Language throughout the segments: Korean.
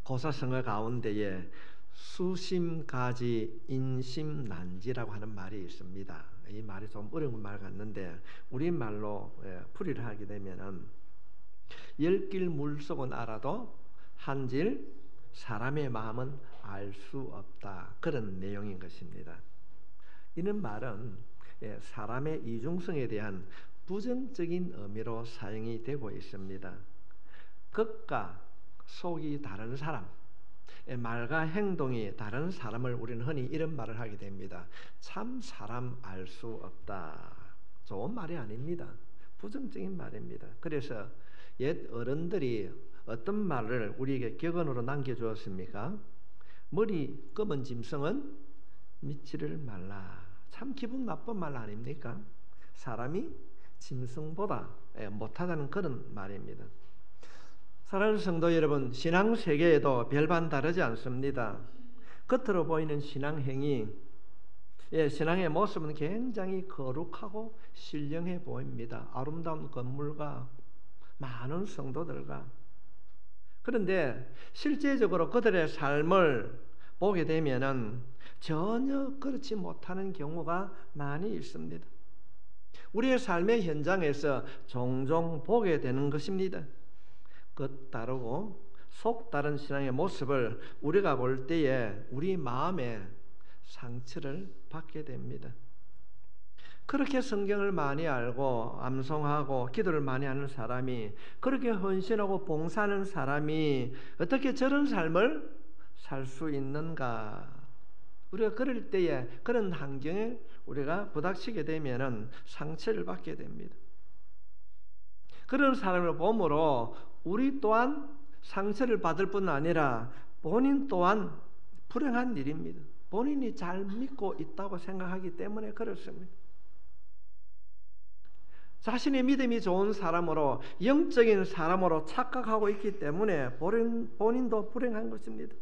고사성어 가운데에 수심가지 인심난지라고 하는 말이 있습니다. 이 말이 좀 어려운 말 같는데 우리말로 풀이를 하게 되면은 열길 물속은 알아도 한질 사람의 마음은 알 수 없다, 그런 내용인 것입니다. 이는 말은 사람의 이중성에 대한 부정적인 의미로 사용이 되고 있습니다. 겉과 속이 다른 사람, 말과 행동이 다른 사람을 우리는 흔히 이런 말을 하게 됩니다. 참 사람 알 수 없다. 좋은 말이 아닙니다. 부정적인 말입니다. 그래서 옛 어른들이 어떤 말을 우리에게 격언으로 남겨주었습니까? 머리 검은 짐승은 믿지를 말라. 참 기분 나쁜 말 아닙니까? 사람이 짐승보다 못하다는 그런 말입니다. 사랑하는 성도 여러분, 신앙 세계에도 별반 다르지 않습니다. 겉으로 보이는 신앙 행위, 신앙의 모습은 굉장히 거룩하고 신령해 보입니다. 아름다운 건물과 많은 성도들과. 그런데 실제적으로 그들의 삶을 보게 되면은 전혀 그렇지 못하는 경우가 많이 있습니다. 우리의 삶의 현장에서 종종 보게 되는 것입니다. 겉 다르고 속 다른 신앙의 모습을 우리가 볼 때에 우리 마음에 상처를 받게 됩니다. 그렇게 성경을 많이 알고 암송하고 기도를 많이 하는 사람이, 그렇게 헌신하고 봉사하는 사람이 어떻게 저런 삶을 살 수 있는가? 우리가 그럴 때에 그런 환경에 우리가 부닥치게 되면은 상처를 받게 됩니다. 그런 사람을 보므로 우리 또한 상처를 받을 뿐 아니라 본인 또한 불행한 일입니다. 본인이 잘 믿고 있다고 생각하기 때문에 그렇습니다. 자신의 믿음이 좋은 사람으로, 영적인 사람으로 착각하고 있기 때문에 본인도 불행한 것입니다.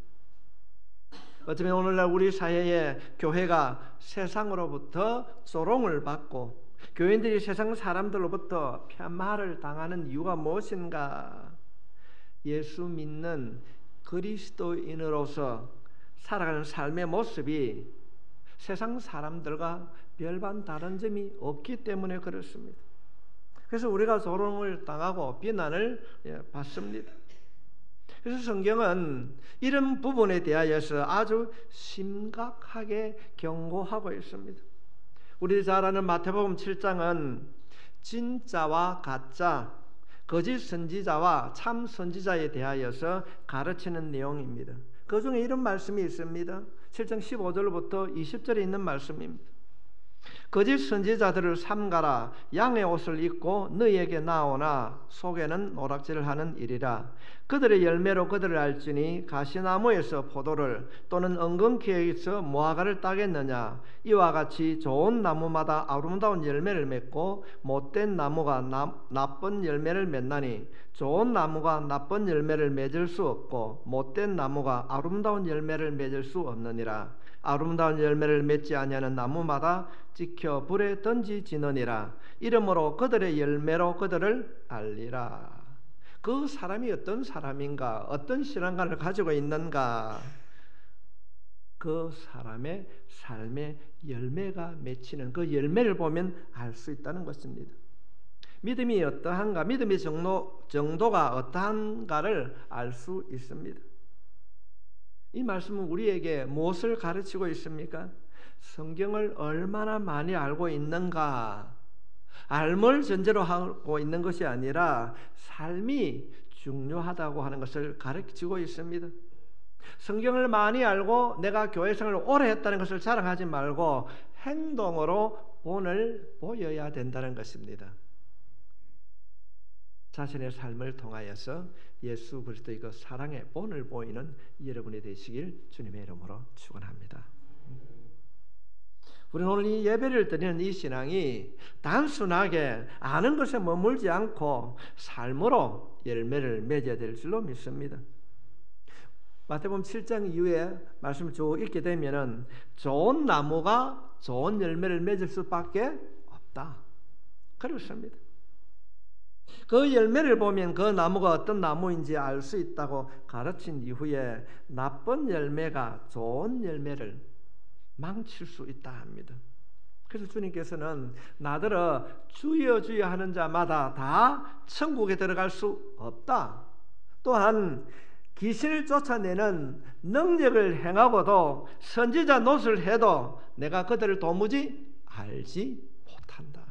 어쩌면 오늘날 우리 사회에 교회가 세상으로부터 조롱을 받고 교인들이 세상 사람들로부터 폄하를 당하는 이유가 무엇인가? 예수 믿는 그리스도인으로서 살아가는 삶의 모습이 세상 사람들과 별반 다른 점이 없기 때문에 그렇습니다. 그래서 우리가 조롱을 당하고 비난을 받습니다. 그래서 성경은 이런 부분에 대하여서 아주 심각하게 경고하고 있습니다. 우리 잘 아는 마태복음 7장은 진짜와 가짜, 거짓 선지자와 참 선지자에 대하여서 가르치는 내용입니다. 그 중에 이런 말씀이 있습니다. 7장 15절부터 20절에 있는 말씀입니다. 거짓 선지자들을 삼가라. 양의 옷을 입고 너희에게 나오나 속에는 노략질을 하는 일이라. 그들의 열매로 그들을 알지니 가시나무에서 포도를 또는 엉겅퀴에서 무화과를 따겠느냐. 이와 같이 좋은 나무마다 아름다운 열매를 맺고 못된 나무가 나쁜 열매를 맺나니 좋은 나무가 나쁜 열매를 맺을 수 없고 못된 나무가 아름다운 열매를 맺을 수 없느니라. 아름다운 열매를 맺지 아니하는 나무마다 찍혀 불에 던지지느니라. 이러므로 그들의 열매로 그들을 알리라. 그 사람이 어떤 사람인가, 어떤 신앙관을 가지고 있는가, 그 사람의 삶의 열매가 맺히는 그 열매를 보면 알 수 있다는 것입니다. 믿음이 어떠한가, 믿음의 정도가 어떠한가를 알 수 있습니다. 이 말씀은 우리에게 무엇을 가르치고 있습니까? 성경을 얼마나 많이 알고 있는가, 알물 전제로 하고 있는 것이 아니라 삶이 중요하다고 하는 것을 가르치고 있습니다. 성경을 많이 알고 내가 교회 생활을 오래 했다는 것을 자랑하지 말고 행동으로 본을 보여야 된다는 것입니다. 자신의 삶을 통하여서 예수 그리스도의 그 사랑의 본을 보이는 여러분이 되시길 주님의 이름으로 축원합니다. 우리는 오늘 이 예배를 드리는 이 신앙이 단순하게 아는 것에 머물지 않고 삶으로 열매를 맺어야 될 줄로 믿습니다. 마태복음 7장 이후에 말씀을 쭉 읽게 되면은 좋은 나무가 좋은 열매를 맺을 수밖에 없다, 그렇습니다. 그 열매를 보면 그 나무가 어떤 나무인지 알 수 있다고 가르친 이후에 나쁜 열매가 좋은 열매를 망칠 수 있다 합니다. 그래서 주님께서는 나더러 주여 주여 하는 자마다 다 천국에 들어갈 수 없다. 또한 귀신을 쫓아내는 능력을 행하고도 선지자 노릇을 해도 내가 그들을 도무지 알지 못한다.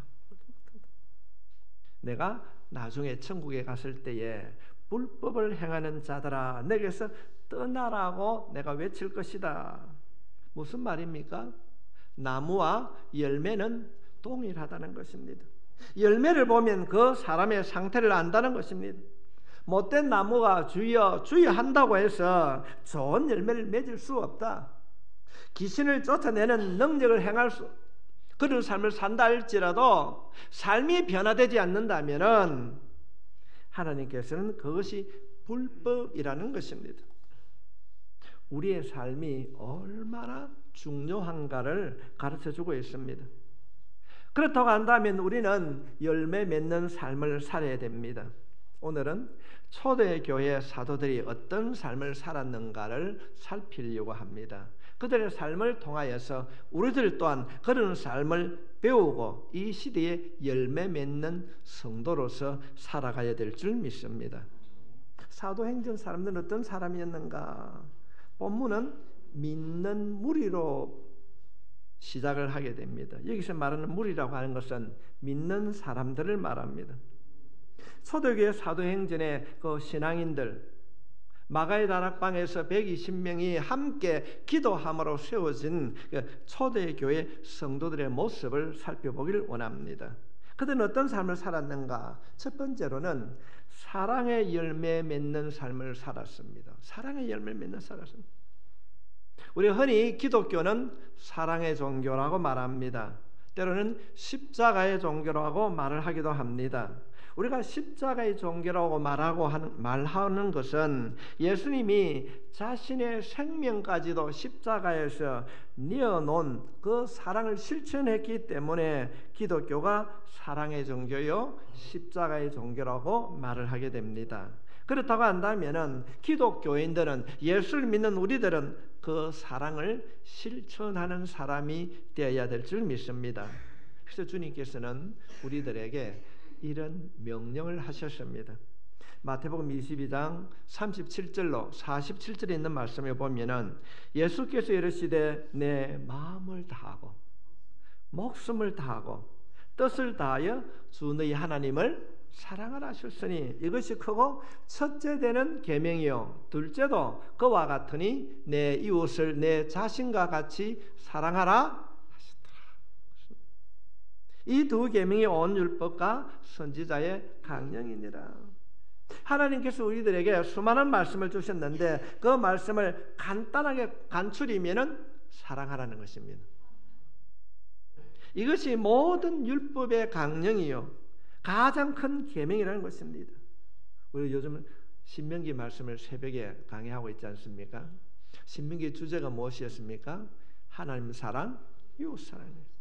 내가 나중에 천국에 갔을 때에 불법을 행하는 자들아 내게서 떠나라고 내가 외칠 것이다. 무슨 말입니까? 나무와 열매는 동일하다는 것입니다. 열매를 보면 그 사람의 상태를 안다는 것입니다. 못된 나무가 주여 주여 한다고 해서 좋은 열매를 맺을 수 없다. 귀신을 쫓아내는 능력을 행할 수 그런 삶을 산다 할지라도 삶이 변화되지 않는다면 하나님께서는 그것이 불법이라는 것입니다. 우리의 삶이 얼마나 중요한가를 가르쳐주고 있습니다. 그렇다고 한다면 우리는 열매 맺는 삶을 살아야 됩니다. 오늘은 초대교회 사도들이 어떤 삶을 살았는가를 살피려고 합니다. 그들의 삶을 통하여서 우리들 또한 그런 삶을 배우고 이 시대에 열매 맺는 성도로서 살아가야 될 줄 믿습니다. 사도행전 사람들은 어떤 사람이었는가? 본문은 믿는 무리로 시작을 하게 됩니다. 여기서 말하는 무리라고 하는 것은 믿는 사람들을 말합니다. 초대교회 사도행전의 그 신앙인들 마가의 다락방에서 120명이 함께 기도함으로 세워진 초대교회 성도들의 모습을 살펴보기를 원합니다. 그들은 어떤 삶을 살았는가? 첫 번째로는 사랑의 열매 맺는 삶을 살았습니다. 사랑의 열매 맺는 살았습니다. 우리 흔히 기독교는 사랑의 종교라고 말합니다. 때로는 십자가의 종교라고 말을 하기도 합니다. 우리가 십자가의 종교라고 말하는 것은 예수님이 자신의 생명까지도 십자가에서 내어놓은 그 사랑을 실천했기 때문에 기독교가 사랑의 종교요 십자가의 종교라고 말을 하게 됩니다. 그렇다고 한다면 기독교인들은 예수를 믿는 우리들은 그 사랑을 실천하는 사람이 되어야 될 줄 믿습니다. 그래서 주님께서는 우리들에게 이런 명령을 하셨습니다. 마태복음 22장 37절로 47절에 있는 말씀에 보면은 예수께서 이르시되 내 마음을 다하고 목숨을 다하고 뜻을 다하여 주 너희 하나님을 사랑하라 하셨으니 이것이 크고 첫째 되는 계명이요 둘째도 그와 같으니 내 이웃을 내 자신과 같이 사랑하라. 이 두 계명이 온 율법과 선지자의 강령이니라. 하나님께서 우리들에게 수많은 말씀을 주셨는데 그 말씀을 간단하게 간추리면은 사랑하라는 것입니다. 이것이 모든 율법의 강령이요 가장 큰 계명이라는 것입니다. 우리 요즘 신명기 말씀을 새벽에 강의하고 있지 않습니까? 신명기 주제가 무엇이었습니까? 하나님 사랑, 이웃 사랑이에요.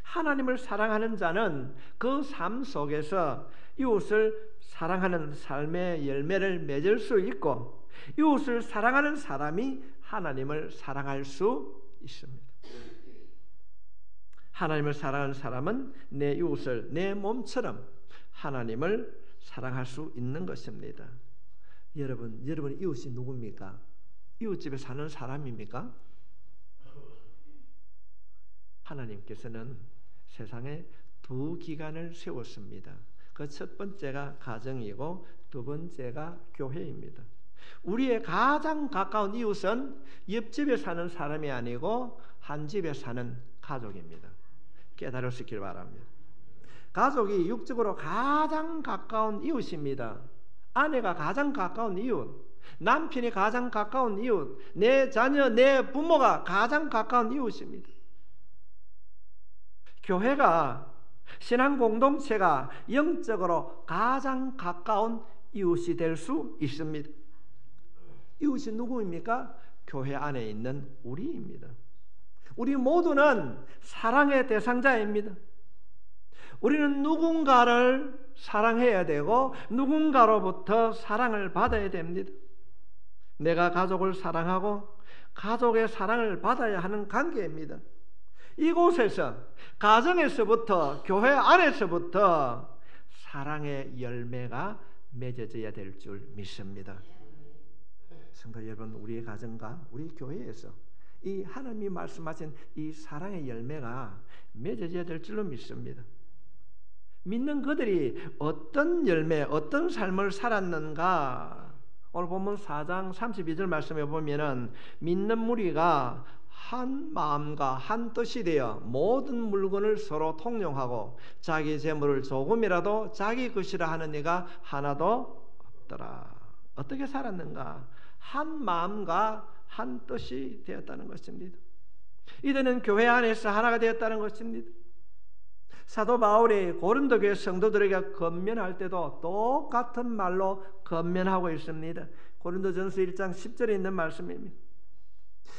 하나님을 사랑하는 자는 그 삶 속에서 이웃을 사랑하는 삶의 열매를 맺을 수 있고 이웃을 사랑하는 사람이 하나님을 사랑할 수 있습니다. 하나님을 사랑하는 사람은 내 이웃을 내 몸처럼 하나님을 사랑할 수 있는 것입니다. 여러분 이웃이 누굽니까? 이웃집에 사는 사람입니까? 하나님께서는 세상에 두 기관을 세웠습니다. 그 첫 번째가 가정이고 두 번째가 교회입니다. 우리의 가장 가까운 이웃은 옆집에 사는 사람이 아니고 한 집에 사는 가족입니다. 깨달을 수 있길 바랍니다. 가족이 육적으로 가장 가까운 이웃입니다. 아내가 가장 가까운 이웃, 남편이 가장 가까운 이웃, 내 자녀, 내 부모가 가장 가까운 이웃입니다. 교회가 신앙 공동체가 영적으로 가장 가까운 이웃이 될 수 있습니다. 이웃이 누구입니까? 교회 안에 있는 우리입니다. 우리 모두는 사랑의 대상자입니다. 우리는 누군가를 사랑해야 되고 누군가로부터 사랑을 받아야 됩니다. 내가 가족을 사랑하고 가족의 사랑을 받아야 하는 관계입니다. 이곳에서, 가정에서부터, 교회 안에서부터 사랑의 열매가 맺어져야 될 줄 믿습니다. 성도 여러분, 우리의 가정과 우리 교회에서 이 하나님이 말씀하신 이 사랑의 열매가 맺어져야 될 줄로 믿습니다. 믿는 그들이 어떤 열매, 어떤 삶을 살았는가? 오늘 본문 4장 32절 말씀에 보면은 믿는 무리가 한 마음과 한 뜻이 되어 모든 물건을 서로 통용하고 자기 재물을 조금이라도 자기 것이라 하는 이가 하나도 없더라. 어떻게 살았는가? 한 마음과 한 뜻이 되었다는 것입니다. 이들은 교회 안에서 하나가 되었다는 것입니다. 사도 바울이 고린도 교회 성도들에게 권면할 때도 똑같은 말로 권면하고 있습니다. 고린도전서 1장 10절에 있는 말씀입니다.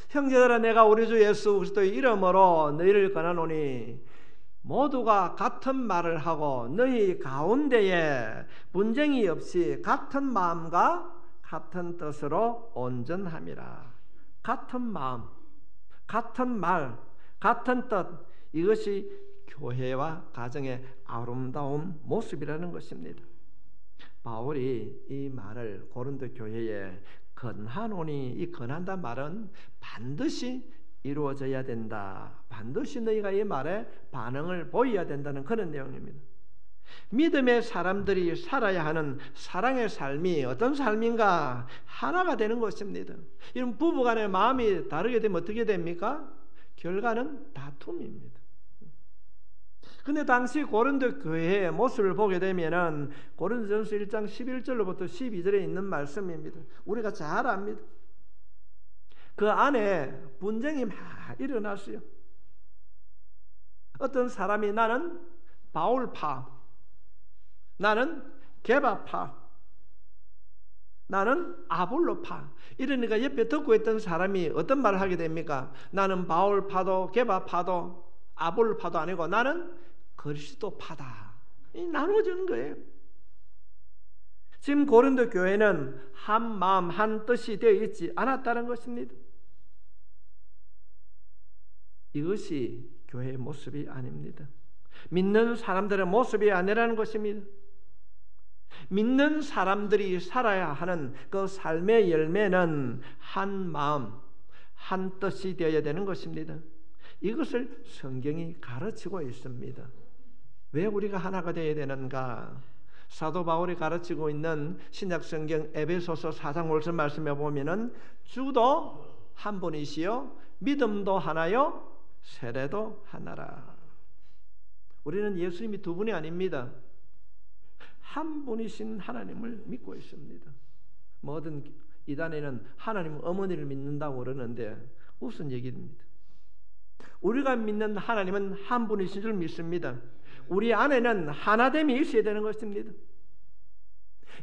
형제들아, 내가 우리 주 예수 그리스도의 이름으로 너희를 권하노니 모두가 같은 말을 하고 너희 가운데에 분쟁이 없이 같은 마음과 같은 뜻으로 온전함이라. 같은 마음, 같은 말, 같은 뜻, 이것이 교회와 가정의 아름다운 모습이라는 것입니다. 바울이 이 말을 고린도 교회에 권하노니, 이 권한다는 말은 반드시 이루어져야 된다. 반드시 너희가 이 말에 반응을 보여야 된다는 그런 내용입니다. 믿음의 사람들이 살아야 하는 사랑의 삶이 어떤 삶인가? 하나가 되는 것입니다. 이런 부부간의 마음이 다르게 되면 어떻게 됩니까? 결과는 다툼입니다. 근데 당시 고린도 교회의 모습을 보게 되면은 고린도전서 1장 11절로부터 12절에 있는 말씀입니다. 우리가 잘 압니다. 그 안에 분쟁이 막 일어났어요. 어떤 사람이 나는 바울파, 나는 게바파, 나는 아볼로파, 이러니까 옆에 듣고 있던 사람이 어떤 말을 하게 됩니까? 나는 바울파도 게바파도 아볼로파도 아니고 나는 그리스도파다. 나눠지는 거예요. 지금 고린도 교회는 한 마음 한 뜻이 되어 있지 않았다는 것입니다. 이것이 교회의 모습이 아닙니다. 믿는 사람들의 모습이 아니라는 것입니다. 믿는 사람들이 살아야 하는 그 삶의 열매는 한 마음 한 뜻이 되어야 되는 것입니다. 이것을 성경이 가르치고 있습니다. 왜 우리가 하나가 되어야 되는가? 사도 바울이 가르치고 있는 신약 성경 에베소서 4장 5절 말씀에 보면은 주도 한 분이시요 믿음도 하나요 세례도 하나라. 우리는 예수님이 두 분이 아닙니다. 한 분이신 하나님을 믿고 있습니다. 모든 이단에는 하나님 어머니를 믿는다고 그러는데 무슨 얘기입니다. 우리가 믿는 하나님은 한 분이신 줄 믿습니다. 우리 안에는 하나됨이 있어야 되는 것입니다.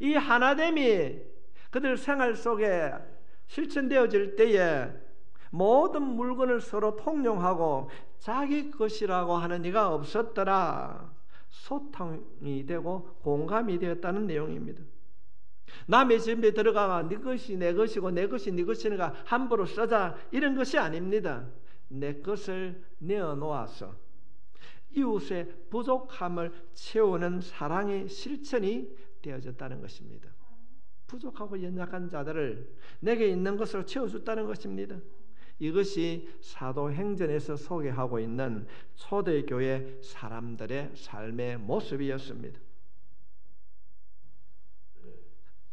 이 하나됨이 그들 생활 속에 실천되어질 때에 모든 물건을 서로 통용하고 자기 것이라고 하는 이가 없었더라. 소통이 되고 공감이 되었다는 내용입니다. 남의 집에 들어가 네 것이 내 것이고 내 것이 네 것이니까 함부로 쓰자, 이런 것이 아닙니다. 내 것을 내어놓아서 이웃의 부족함을 채우는 사랑의 실천이 되어졌다는 것입니다. 부족하고 연약한 자들을 내게 있는 것으로 채워줬다는 것입니다. 이것이 사도행전에서 소개하고 있는 초대교회 사람들의 삶의 모습이었습니다.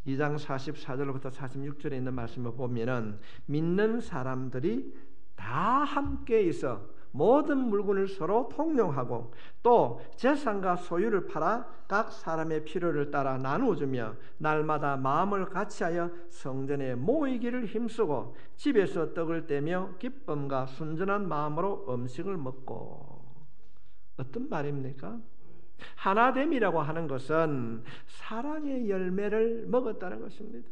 2장 44절부터 46절에 있는 말씀을 보면은 믿는 사람들이 다 함께 있어 모든 물건을 서로 통용하고 또 재산과 소유를 팔아 각 사람의 필요를 따라 나누어주며 날마다 마음을 같이하여 성전에 모이기를 힘쓰고 집에서 떡을 떼며 기쁨과 순전한 마음으로 음식을 먹고. 어떤 말입니까? 하나됨이라고 하는 것은 사랑의 열매를 먹었다는 것입니다.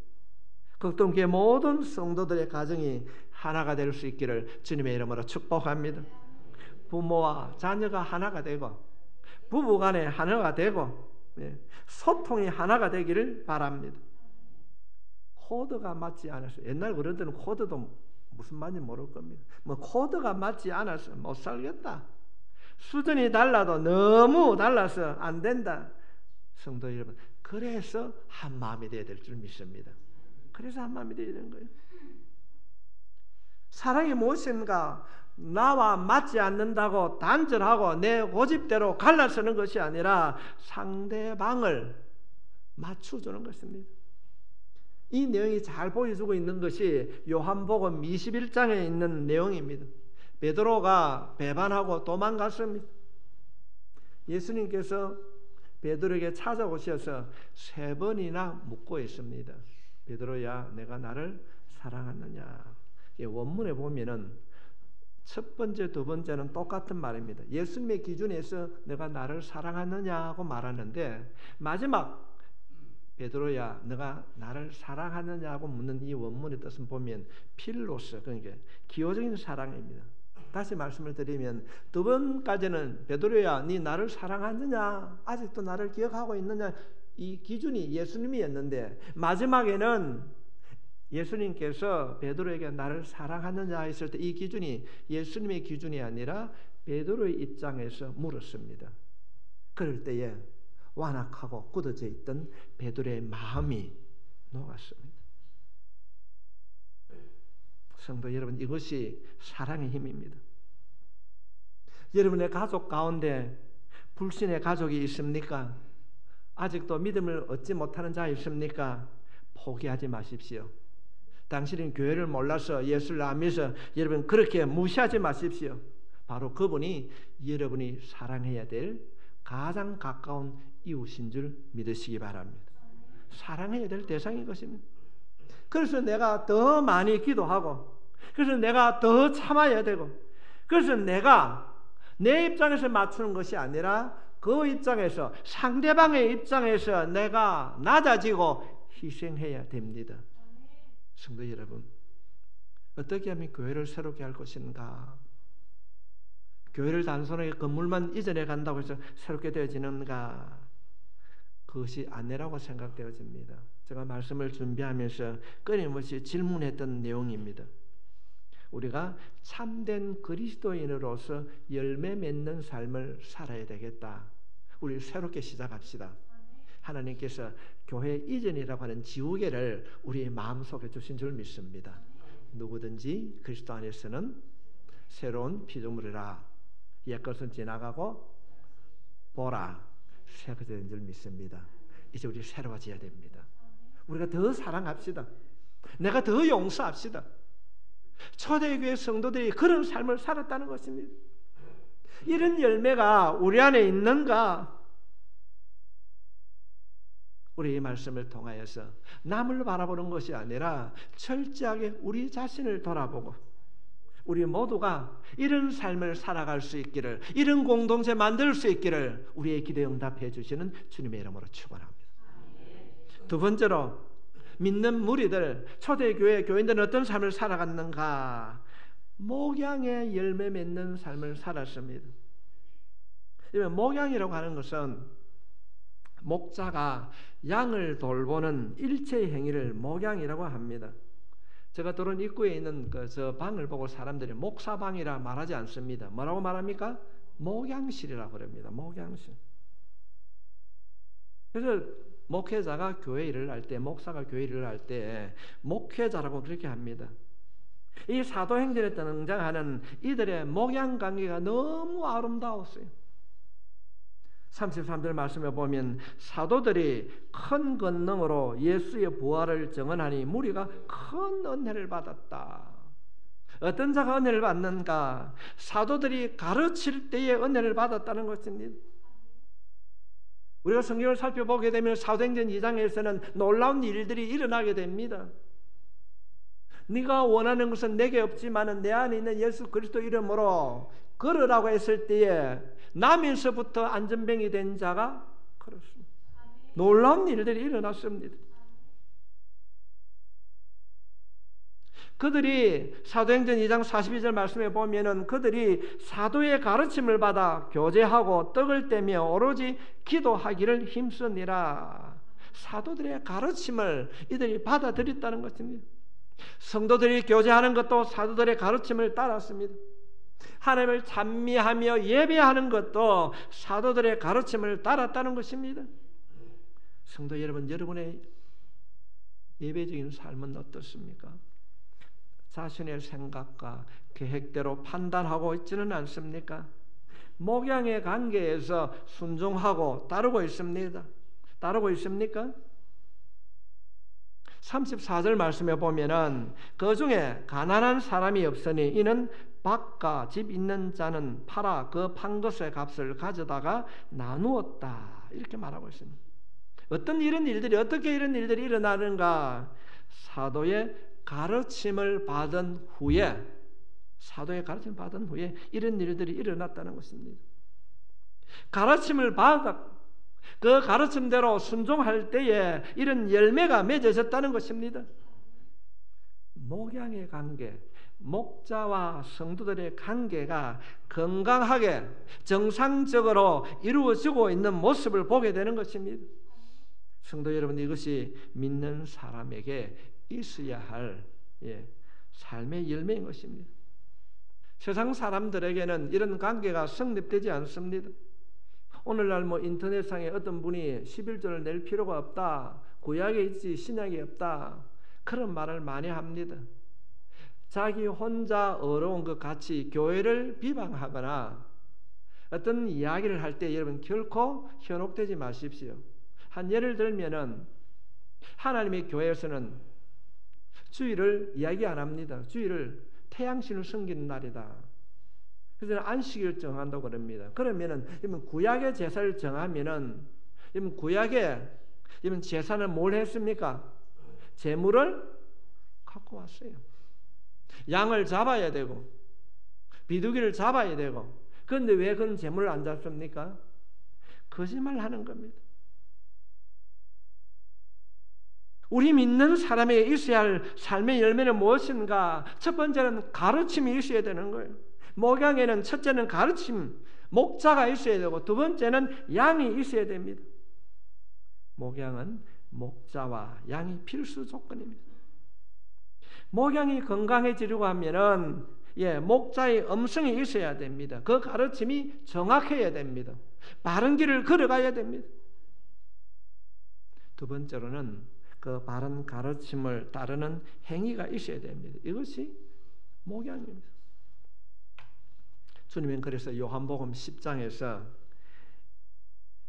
극동교회 모든 성도들의 가정이 하나가 될 수 있기를 주님의 이름으로 축복합니다. 부모와 자녀가 하나가 되고 부부간에 하나가 되고 소통이 하나가 되기를 바랍니다. 코드가 맞지 않아서, 옛날 어른들은 코드도 무슨 말인지 모를 겁니다. 뭐 코드가 맞지 않아서 못 살겠다, 수준이 달라도 너무 달라서 안 된다. 성도 여러분, 그래서 한 마음이 되어야 될 줄 믿습니다. 그래서 한 마음이 되어야 되는 거예요. 사랑이 무엇인가? 나와 맞지 않는다고 단절하고 내 고집대로 갈라서는 것이 아니라 상대방을 맞춰주는 것입니다. 이 내용이 잘 보여주고 있는 것이 요한복음 21장에 있는 내용입니다. 베드로가 배반하고 도망갔습니다. 예수님께서 베드로에게 찾아오셔서 3번이나 묻고 있습니다. 베드로야, 내가 나를 사랑하느냐? 원문에 보면은 첫 번째, 두 번째는 똑같은 말입니다. 예수님의 기준에서 내가 나를 사랑하느냐고 말하는데, 마지막 베드로야, 너가 나를 사랑하느냐고 묻는 이 원문의 뜻은 보면 필로스, 그러니까 기호적인 사랑입니다. 다시 말씀을 드리면, 두 번까지는 베드로야, 네 나를 사랑하느냐, 아직도 나를 기억하고 있느냐, 이 기준이 예수님이었는데, 마지막에는 예수님께서 베드로에게 나를 사랑하느냐 했을 때 이 기준이 예수님의 기준이 아니라 베드로의 입장에서 물었습니다. 그럴 때에 완악하고 굳어져 있던 베드로의 마음이 녹았습니다. 성도 여러분, 이것이 사랑의 힘입니다. 여러분의 가족 가운데 불신의 가족이 있습니까? 아직도 믿음을 얻지 못하는 자 있습니까? 포기하지 마십시오. 당신은 교회를 몰라서 예수를 안 믿어서 여러분 그렇게 무시하지 마십시오. 바로 그분이 여러분이 사랑해야 될 가장 가까운 이웃인 줄 믿으시기 바랍니다. 사랑해야 될 대상인 것입니다. 그래서 내가 더 많이 기도하고, 그래서 내가 더 참아야 되고, 그래서 내가 내 입장에서 맞추는 것이 아니라 그 입장에서, 상대방의 입장에서 내가 낮아지고 희생해야 됩니다. 성도 여러분, 어떻게 하면 교회를 새롭게 할 것인가? 교회를 단순하게 건물만 이전해 간다고 해서 새롭게 되어지는가? 그것이 아니라고 생각되어집니다. 제가 말씀을 준비하면서 끊임없이 질문했던 내용입니다. 우리가 참된 그리스도인으로서 열매 맺는 삶을 살아야 되겠다. 우리 새롭게 시작합시다. 하나님께서 교회 이전이라고 하는 지우개를 우리의 마음속에 주신 줄 믿습니다. 누구든지 그리스도 안에서는 새로운 피조물이라, 옛것은 지나가고 보라, 새것이 된 줄 믿습니다. 이제 우리 새로워져야 됩니다. 우리가 더 사랑합시다. 내가 더 용서합시다. 초대교회 성도들이 그런 삶을 살았다는 것입니다. 이런 열매가 우리 안에 있는가? 우리 이 말씀을 통하여서 남을 바라보는 것이 아니라 철저하게 우리 자신을 돌아보고, 우리 모두가 이런 삶을 살아갈 수 있기를, 이런 공동체 만들 수 있기를 우리의 기도에 응답해 주시는 주님의 이름으로 축원합니다. 두 번째로, 믿는 무리들, 초대교회 교인들은 어떤 삶을 살아갔는가? 목양의 열매 맺는 삶을 살았습니다. 목양이라고 하는 것은 목자가 양을 돌보는 일체의 행위를 목양이라고 합니다. 제가 들어온 입구에 있는 저 방을 보고 사람들이 목사방이라 말하지 않습니다. 뭐라고 말합니까? 목양실이라고 그럽니다. 목양실. 그래서 목회자가 교회 일을 할 때, 목사가 교회 일을 할 때 목회자라고 그렇게 합니다. 이 사도행전에 등장하는 이들의 목양 관계가 너무 아름다웠어요. 33절 말씀에 보면 사도들이 큰 권능으로 예수의 부활을 증언하니 무리가 큰 은혜를 받았다. 어떤 자가 은혜를 받는가? 사도들이 가르칠 때에 은혜를 받았다는 것입니다. 우리가 성경을 살펴보게 되면 사도행전 2장에서는 놀라운 일들이 일어나게 됩니다. 네가 원하는 것은 내게 없지만 내 안에 있는 예수 그리스도 이름으로 걸으라고 했을 때에 나면서부터 안전병이 된 자가 걸었습니다. 놀라운 일들이 일어났습니다. 그들이 사도행전 2장 42절 말씀에 보면은 그들이 사도의 가르침을 받아 교제하고 떡을 떼며 오로지 기도하기를 힘쓰니라. 사도들의 가르침을 이들이 받아들였다는 것입니다. 성도들이 교제하는 것도 사도들의 가르침을 따랐습니다. 하나님을 찬미하며 예배하는 것도 사도들의 가르침을 따랐다는 것입니다. 성도 여러분, 여러분의 예배적인 삶은 어떻습니까? 자신의 생각과 계획대로 판단하고 있지는 않습니까? 목양의 관계에서 순종하고 따르고 있습니다. 따르고 있습니까? 34절 말씀에 보면은 그 중에 가난한 사람이 없으니 이는 밭과 집 있는 자는 팔아 그 판 것의 값을 가져다가 나누었다. 이렇게 말하고 있습니다. 어떻게 이런 일들이 일어나는가? 사도의 가르침을 받은 후에 이런 일들이 일어났다는 것입니다. 가르침을 받아 그 가르침대로 순종할 때에 이런 열매가 맺어졌다는 것입니다. 목양의 관계, 목자와 성도들의 관계가 건강하게 정상적으로 이루어지고 있는 모습을 보게 되는 것입니다. 성도 여러분, 이것이 믿는 사람에게 있어야 할 삶의 열매인 것입니다. 세상 사람들에게는 이런 관계가 성립되지 않습니다. 오늘날 인터넷상에 어떤 분이 11조를 낼 필요가 없다, 구약에 있지 신약에 없다, 그런 말을 많이 합니다. 자기 혼자 어려운 것 같이 교회를 비방하거나 어떤 이야기를 할 때 여러분 결코 현혹되지 마십시오. 한 예를 들면은 하나님의 교회에서는 주일을 이야기 안 합니다. 주일을 태양신을 섬기는 날이다. 그래서 안식일을 정한다고 그럽니다. 그러면은 구약의 제사를 정하면은 구약의 제사는 뭘 했습니까? 제물을 갖고 왔어요. 양을 잡아야 되고 비둘기를 잡아야 되고. 그런데 왜 그런 제물을 안 잡습니까? 거짓말하는 겁니다. 우리 믿는 사람에게 있어야 할 삶의 열매는 무엇인가? 첫 번째는 가르침이 있어야 되는 거예요. 목양에는 첫째는 가르침, 목자가 있어야 되고 두 번째는 양이 있어야 됩니다. 목양은 목자와 양이 필수 조건입니다. 목양이 건강해지려고 하면은 목자의 음성이 있어야 됩니다. 그 가르침이 정확해야 됩니다. 바른 길을 걸어가야 됩니다. 두 번째로는 그 바른 가르침을 따르는 행위가 있어야 됩니다. 이것이 목양입니다. 주님은 그래서 요한복음 10장에서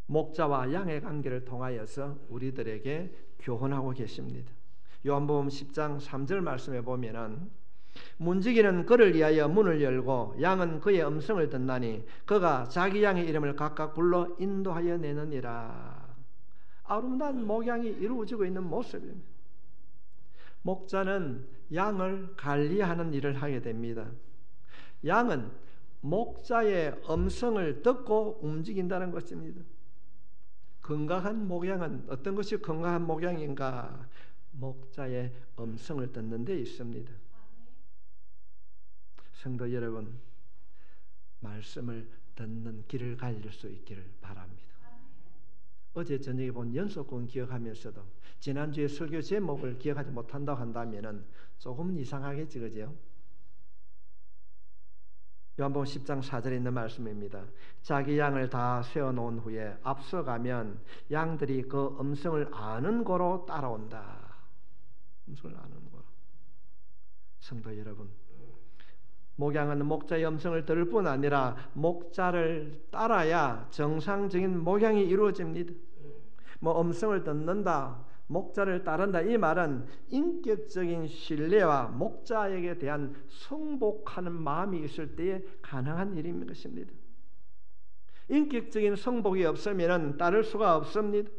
목자와 양의 관계를 통하여서 우리들에게 교훈하고 계십니다. 요한복음 10장 3절 말씀에 보면은 문지기는 그를 위하여 문을 열고 양은 그의 음성을 듣나니 그가 자기 양의 이름을 각각 불러 인도하여 내느니라. 아름다운 목양이 이루어지고 있는 모습입니다. 목자는 양을 관리하는 일을 하게 됩니다. 양은 목자의 음성을 듣고 움직인다는 것입니다. 건강한 목양은 어떤 것이 건강한 목양인가? 목자의 음성을 듣는 데 있습니다. 성도 여러분, 말씀을 듣는 길을 갈릴 수 있기를 바랍니다. 어제 저녁에 본 연속극 기억하면서도 지난주에 설교 제목을 기억하지 못한다고 한다면 조금은 이상하겠지, 그죠? 요한복음 10장 4절에 있는 말씀입니다. 자기 양을 다 세워놓은 후에 앞서가면 양들이 그 음성을 아는 고로 따라온다. 음성을 아는 고로. 성도 여러분, 목양은 목자의 음성을 들을 뿐 아니라 목자를 따라야 정상적인 목양이 이루어집니다. 음성을 듣는다, 목자를 따른다, 이 말은 인격적인 신뢰와 목자에게 대한 성복하는 마음이 있을 때에 가능한 일인 것입니다. 인격적인 성복이 없으면 따를 수가 없습니다.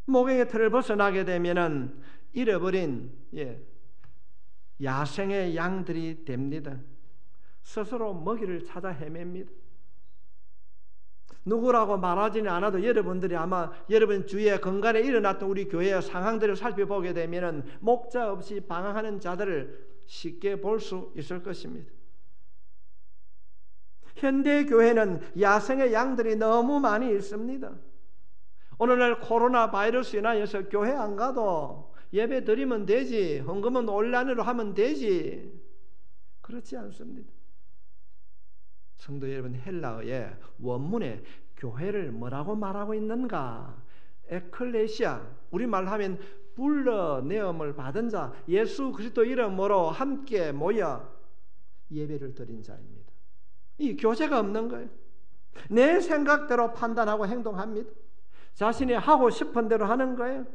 목양의 틀을 벗어나게 되면 잃어버린 야생의 양들이 됩니다. 스스로 먹이를 찾아 헤맵니다. 누구라고 말하지는 않아도 여러분들이 아마 여러분 주위에 건강에 일어났던 우리 교회의 상황들을 살펴보게 되면 목자 없이 방황하는 자들을 쉽게 볼 수 있을 것입니다. 현대 교회는 야생의 양들이 너무 많이 있습니다. 오늘날 코로나 바이러스 인하여서 교회 안 가도 예배 드리면 되지, 헌금은 온라인으로 하면 되지. 그렇지 않습니다. 성도 여러분, 헬라어의 원문에 교회를 뭐라고 말하고 있는가? 에클레시아, 우리말로 하면 불러내음을 받은 자, 예수 그리스도 이름으로 함께 모여 예배를 드린 자입니다. 이 교제가 없는 거예요. 내 생각대로 판단하고 행동합니다. 자신이 하고 싶은 대로 하는 거예요.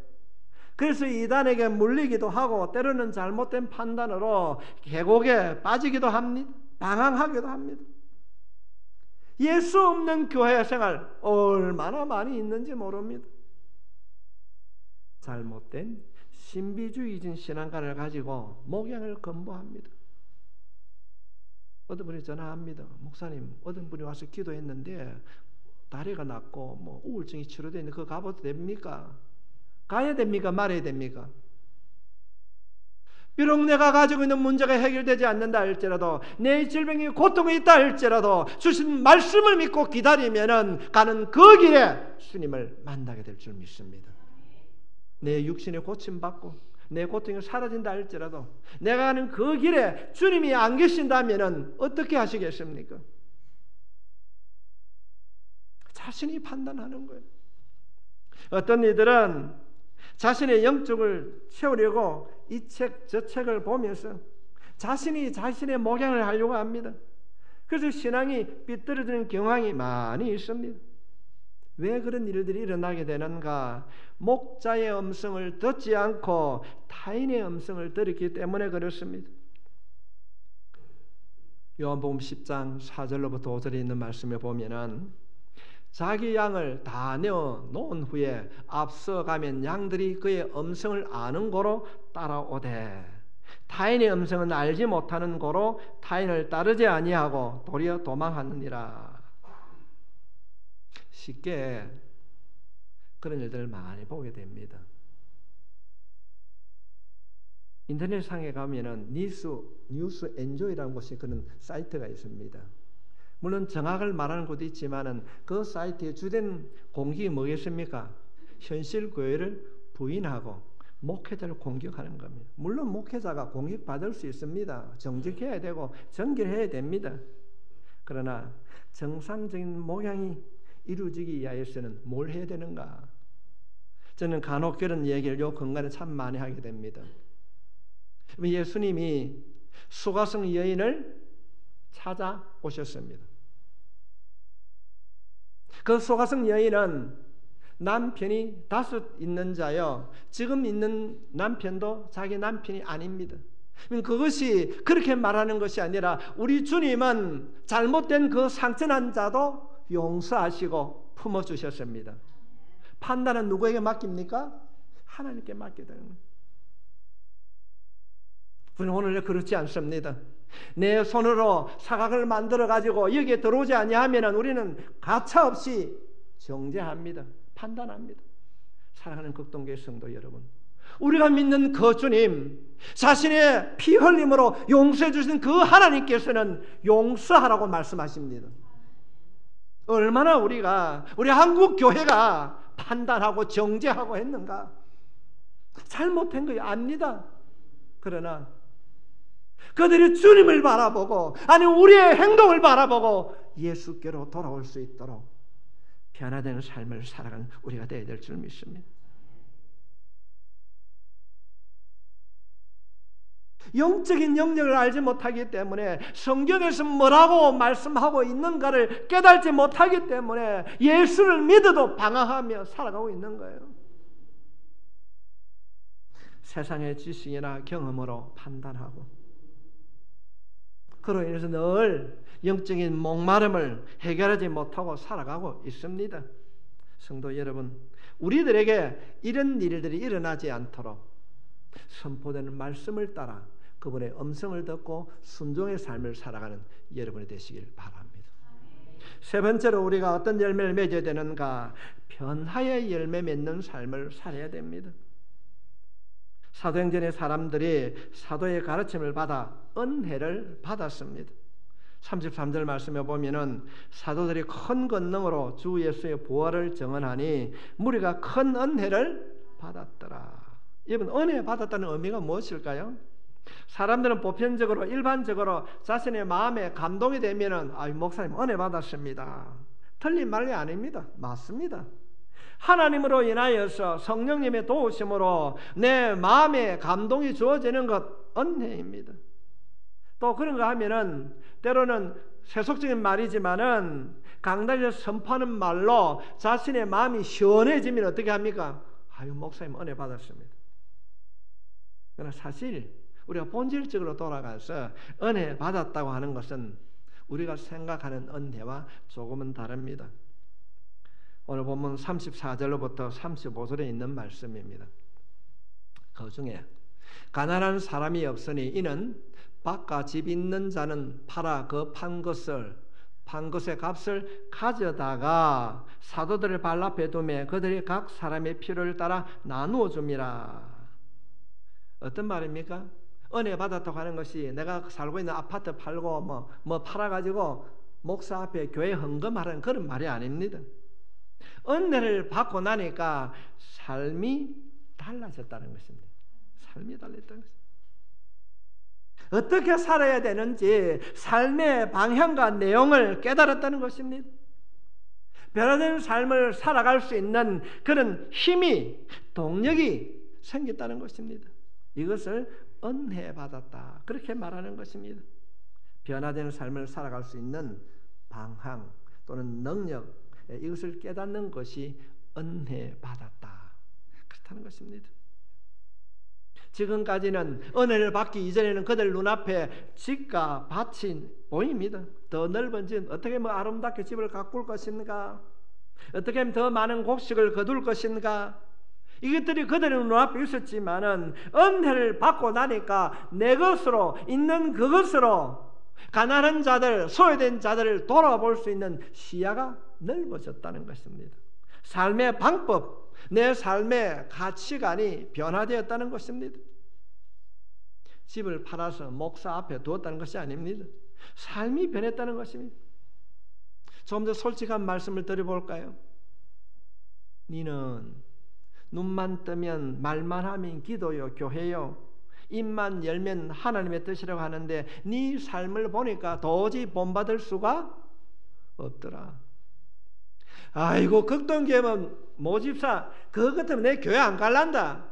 그래서 이단에게 물리기도 하고 때로는 잘못된 판단으로 계곡에 빠지기도 합니다. 방황하기도 합니다. 예수 없는 교회 생활 얼마나 많이 있는지 모릅니다. 잘못된 신비주의적인 신앙관을 가지고 목양을 건보합니다. 어떤 분이 전화합니다. 목사님, 어떤 분이 와서 기도했는데 다리가 났고 뭐 우울증이 치료되는데 그거 가봐도 됩니까? 가야 됩니까? 말아야 됩니까? 비록 내가 가지고 있는 문제가 해결되지 않는다 할지라도, 내 질병이 고통이 있다 할지라도 주신 말씀을 믿고 기다리면은 가는 그 길에 주님을 만나게 될 줄 믿습니다. 내 육신이 고침받고 내 고통이 사라진다 할지라도 내가 가는 그 길에 주님이 안 계신다면은 어떻게 하시겠습니까? 자신이 판단하는 거예요. 어떤 이들은 자신의 영적을 채우려고 이 책, 저 책을 보면서 자신이 자신의 목양을 하려고 합니다. 그래서 신앙이 삐뚤어지는 경향이 많이 있습니다. 왜 그런 일들이 일어나게 되는가? 목자의 음성을 듣지 않고 타인의 음성을 들었기 때문에 그렇습니다. 요한복음 10장 4절로부터 5절에 있는 말씀에 보면은 자기 양을 다 내어 놓은 후에 앞서가면 양들이 그의 음성을 아는 고로 따라오되 타인의 음성은 알지 못하는 고로 타인을 따르지 아니하고 도리어 도망하느니라. 쉽게 그런 일들을 많이 보게 됩니다. 인터넷상에 가면은 뉴스 엔조이라는 곳이 그런 사이트가 있습니다. 물론 정확을 말하는 곳도 있지만은 그 사이트의 주된 공격이 뭐겠습니까? 현실 교회를 부인하고 목회자를 공격하는 겁니다. 물론 목회자가 공격받을 수 있습니다. 정직해야 되고 정결해야 됩니다. 그러나 정상적인 목양이 이루어지기 위해서는 뭘 해야 되는가? 저는 간혹 그런 얘기를 요 근간에 참 많이 하게 됩니다. 예수님이 수가성 여인을 찾아오셨습니다. 그 수가성 여인은 남편이 5 있는 자요, 지금 있는 남편도 자기 남편이 아닙니다. 그것이 그렇게 말하는 것이 아니라 우리 주님은 잘못된 그 상처난 자도 용서하시고 품어주셨습니다. 판단은 누구에게 맡깁니까? 하나님께 맡게 되는 거예요. 우리는 오늘 그렇지 않습니다. 내 손으로 사각을 만들어 가지고 여기에 들어오지 아니하면 우리는 가차없이 정죄합니다. 판단합니다. 사랑하는 극동교회 성도 여러분, 우리가 믿는 그 주님, 자신의 피 흘림으로 용서해 주신 그 하나님께서는 용서하라고 말씀하십니다. 얼마나 우리 한국 교회가 판단하고 정죄하고 했는가? 잘못한 거 압니다. 그러나 그들이 주님을 바라보고, 아니 우리의 행동을 바라보고 예수께로 돌아올 수 있도록 변화되는 삶을 살아가는 우리가 되어야 될 줄 믿습니다. 영적인 영역을 알지 못하기 때문에, 성경에서 뭐라고 말씀하고 있는가를 깨달지 못하기 때문에 예수를 믿어도 방황하며 살아가고 있는 거예요. 세상의 지식이나 경험으로 판단하고, 그로 인해서 늘 영적인 목마름을 해결하지 못하고 살아가고 있습니다. 성도 여러분, 우리들에게 이런 일들이 일어나지 않도록 선포되는 말씀을 따라 그분의 음성을 듣고 순종의 삶을 살아가는 여러분이 되시길 바랍니다. 세 번째로 우리가 어떤 열매를 맺어야 되는가? 변화의 열매 맺는 삶을 살아야 됩니다. 사도행전의 사람들이 사도의 가르침을 받아 은혜를 받았습니다. 33절 말씀에 보면은 사도들이 큰 권능으로 주 예수의 부활을 증언하니 무리가 큰 은혜를 받았더라. 여러분, 은혜 받았다는 의미가 무엇일까요? 사람들은 보편적으로 일반적으로 자신의 마음에 감동이 되면은 목사님 은혜 받았습니다. 틀린 말이 아닙니다. 맞습니다. 하나님으로 인하여서 성령님의 도우심으로 내 마음에 감동이 주어지는 것 은혜입니다. 또 그런가 하면은 때로는 세속적인 말이지만은 강단에서 선포하는 말로 자신의 마음이 시원해지면 어떻게 합니까? 목사님 은혜 받았습니다. 그러나 사실 우리가 본질적으로 돌아가서 은혜 받았다고 하는 것은 우리가 생각하는 은혜와 조금은 다릅니다. 오늘 본문 34절로부터 35절에 있는 말씀입니다. 그 중에 가난한 사람이 없으니 이는 밭과 집 있는 자는 팔아 그 판 것의 값을 가져다가 사도들의 발 앞에 두매 그들이 각 사람의 필요를 따라 나누어 줍니다. 어떤 말입니까? 은혜 받았다고 하는 것이 내가 살고 있는 아파트 팔고 뭐 팔아가지고 목사 앞에 교회 헌금하라는 그런 말이 아닙니다. 은혜를 받고 나니까 삶이 달라졌다는 것입니다. 삶이 달라졌다는 것입니다. 어떻게 살아야 되는지 삶의 방향과 내용을 깨달았다는 것입니다. 변화된 삶을 살아갈 수 있는 그런 힘이, 동력이 생겼다는 것입니다. 이것을 은혜 받았다, 그렇게 말하는 것입니다. 변화된 삶을 살아갈 수 있는 방향 또는 능력, 이것을 깨닫는 것이 은혜 받았다, 그렇다는 것입니다. 지금까지는 은혜를 받기 이전에는 그들 눈앞에 집과 밭이 보입니다. 더 넓은 집, 어떻게 아름답게 집을 가꿀 것인가, 어떻게 하면 더 많은 곡식을 거둘 것인가, 이것들이 그들의 눈앞에 있었지만은 은혜를 받고 나니까 내 것으로 있는 그것으로 가난한 자들, 소외된 자들을 돌아볼 수 있는 시야가 넓어졌다는 것입니다. 삶의 방법, 내 삶의 가치관이 변화되었다는 것입니다. 집을 팔아서 목사 앞에 두었다는 것이 아닙니다. 삶이 변했다는 것입니다. 좀 더 솔직한 말씀을 드려볼까요? 니는 눈만 뜨면 말만 하면 기도요, 교회요, 입만 열면 하나님의 뜻이라고 하는데 네 삶을 보니까 도저히 본받을 수가 없더라. 아이고, 극동교회면 모집사 그거 같으면 내 교회 안 갈란다.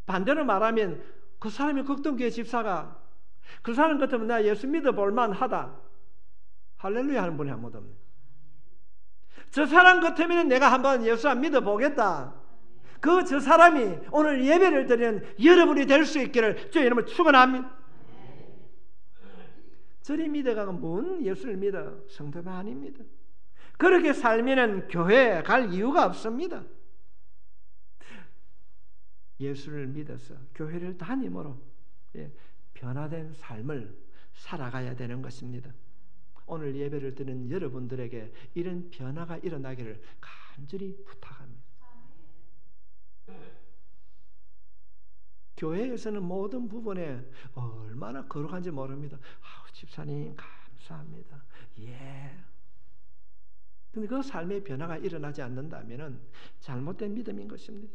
반대로 말하면 그 사람이 극동교회 집사가 그 사람 같으면 나 예수 믿어볼 만하다. 할렐루야 하는 분이 한 분 없네. 저 사람 같으면 내가 한번 예수 안 믿어보겠다. 저 사람이 오늘 예배를 드리는 여러분이 될 수 있기를 주의 이름으로 축원합니다. 저리 믿어가고 뭔 예수를 믿어? 성도가 아닙니다. 그렇게 살면은 교회에 갈 이유가 없습니다. 예수를 믿어서 교회를 다님으로 변화된 삶을 살아가야 되는 것입니다. 오늘 예배를 드리는 여러분들에게 이런 변화가 일어나기를 간절히 부탁합니다. 교회에서는 모든 부분에 얼마나 거룩한지 모릅니다. 집사님 감사합니다. 근데 그 삶의 변화가 일어나지 않는다면 잘못된 믿음인 것입니다.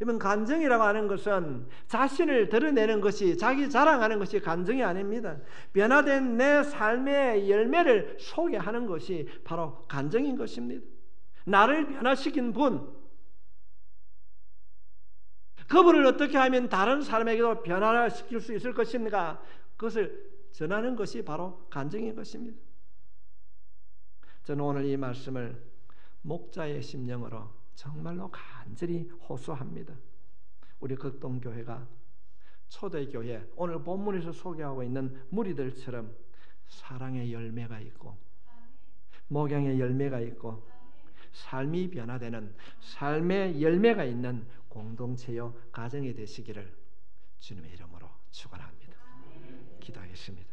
이번 간증이라고 하는 것은 자신을 드러내는 것이, 자기 자랑하는 것이 간증이 아닙니다. 변화된 내 삶의 열매를 소개하는 것이 바로 간증인 것입니다. 나를 변화시킨 분, 그분을 어떻게 하면 다른 사람에게도 변화시킬 수 있을 것인가, 그것을 전하는 것이 바로 간증인 것입니다. 저는 오늘 이 말씀을 목자의 심령으로 정말로 간절히 호소합니다. 우리 극동교회가 초대교회, 오늘 본문에서 소개하고 있는 무리들처럼 사랑의 열매가 있고 목양의 열매가 있고 삶이 변화되는 삶의 열매가 있는 공동체요 가정이 되시기를 주님의 이름으로 축원합니다. 기도하겠습니다.